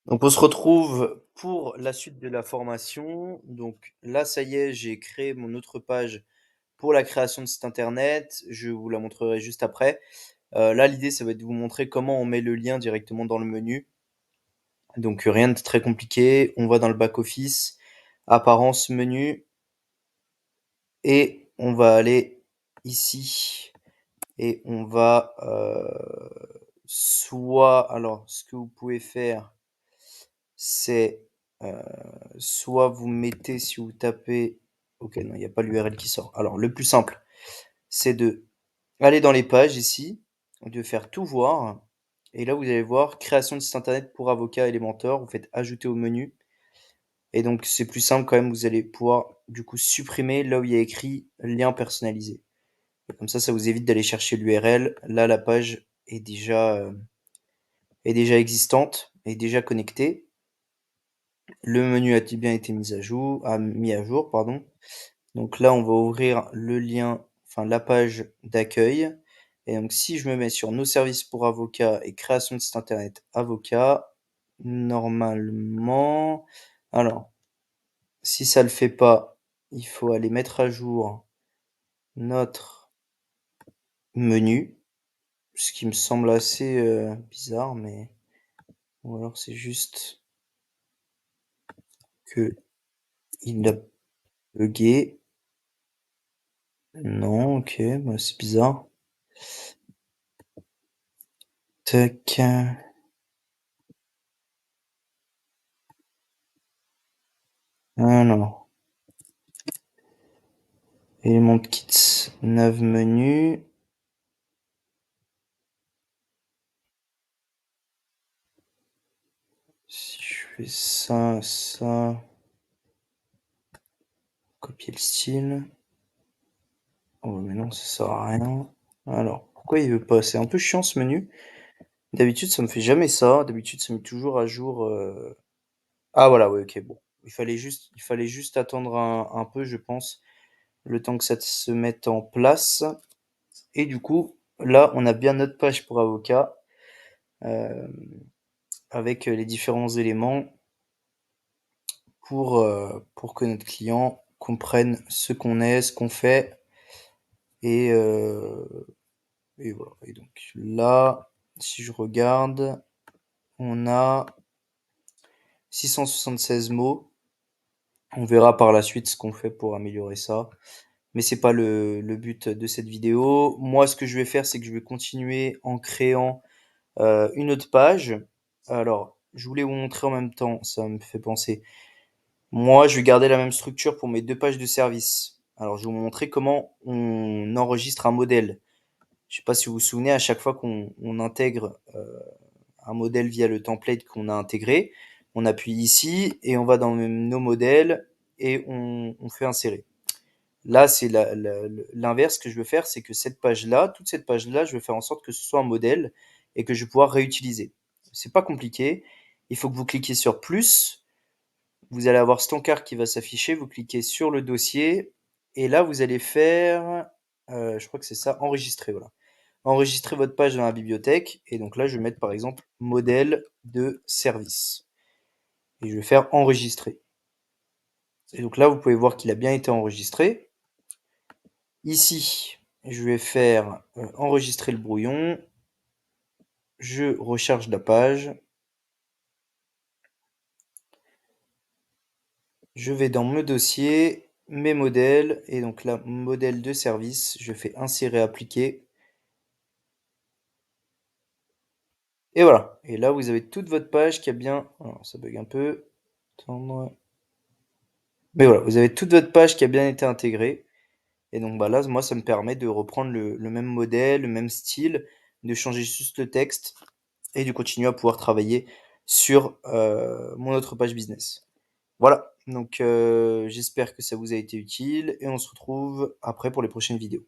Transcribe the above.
Donc on se retrouve pour la suite de la formation. Donc là, ça y est, j'ai créé mon autre page pour la création de site internet. Je vous la montrerai juste après. Là, l'idée, ça va être de vous montrer comment on met le lien directement dans le menu. Donc rien de très compliqué. On va dans le back-office, apparence, menu, et on va aller ici et on va soit, alors ce que vous pouvez faire, c'est soit vous mettez, si vous tapez, ok, non, il n'y a pas l'URL qui sort. Alors, le plus simple, c'est de aller dans les pages ici, de faire tout voir, et là, vous allez voir création de site internet pour avocats Elementor. Vous faites ajouter au menu, et donc c'est plus simple quand même. Vous allez pouvoir du coup supprimer là où il y a écrit lien personnalisé. Et comme ça vous évite d'aller chercher l'URL. Là, la page est déjà existante, est déjà connectée. Le menu a-t-il bien été mis à jour, pardon. Donc là, on va ouvrir le lien, enfin la page d'accueil. Et donc si je me mets sur nos services pour avocats et création de site internet avocat, normalement, alors si ça le fait pas, il faut aller mettre à jour notre menu, ce qui me semble assez bizarre, mais ou alors c'est juste que il a bugué. Non, ok, bah, c'est bizarre. Tac. Ah non. Élément de kit, nav menu. Si je fais ça, copier le style. Oh mais non, ça sert à rien. Alors, pourquoi il veut pas? C'est un peu chiant ce menu. D'habitude, ça me fait jamais ça. D'habitude, ça met toujours à jour. Ah voilà, ouais, ok, bon. Il fallait juste attendre un peu, je pense, le temps que ça se mette en place. Et du coup, là, on a bien notre page pour avocat euh, avec les différents éléments pour que notre client comprenne ce qu'on est, ce qu'on fait. Et, euh, et voilà. Et donc là, si je regarde, on a 676 mots. On verra par la suite ce qu'on fait pour améliorer ça. Mais c'est pas le but de cette vidéo. Moi, ce que je vais faire, c'est que je vais continuer en créant une autre page. Alors, je voulais vous montrer en même temps, ça me fait penser. Moi, je vais garder la même structure pour mes deux pages de service. Alors, je vais vous montrer comment on enregistre un modèle. Je sais pas si vous vous souvenez, à chaque fois qu'on intègre un modèle via le template qu'on a intégré, on appuie ici et on va dans nos modèles et on fait insérer. Là, c'est l'inverse que je veux faire, c'est que cette page-là, toute cette page-là, je veux faire en sorte que ce soit un modèle et que je vais pouvoir réutiliser. C'est pas compliqué. Il faut que vous cliquiez sur plus. Vous allez avoir cet encart qui va s'afficher. Vous cliquez sur le dossier et là, vous allez faire, je crois que c'est ça, enregistrer. Voilà. Enregistrer votre page dans la bibliothèque. Et donc là, je vais mettre par exemple modèle de service. Et je vais faire enregistrer. Et donc là, vous pouvez voir qu'il a bien été enregistré. Ici, je vais faire enregistrer le brouillon. Je recharge la page. Je vais dans mes dossiers, mes modèles, et donc là, modèle de service, je fais insérer, appliquer. Et voilà. Et là, vous avez toute votre page qui a bien... Alors, ça bug un peu. Attendre. Mais voilà, vous avez toute votre page qui a bien été intégrée. Et donc bah là, moi, ça me permet de reprendre le même modèle, le même style, de changer juste le texte et de continuer à pouvoir travailler sur mon autre page business. Voilà, donc j'espère que ça vous a été utile et on se retrouve après pour les prochaines vidéos.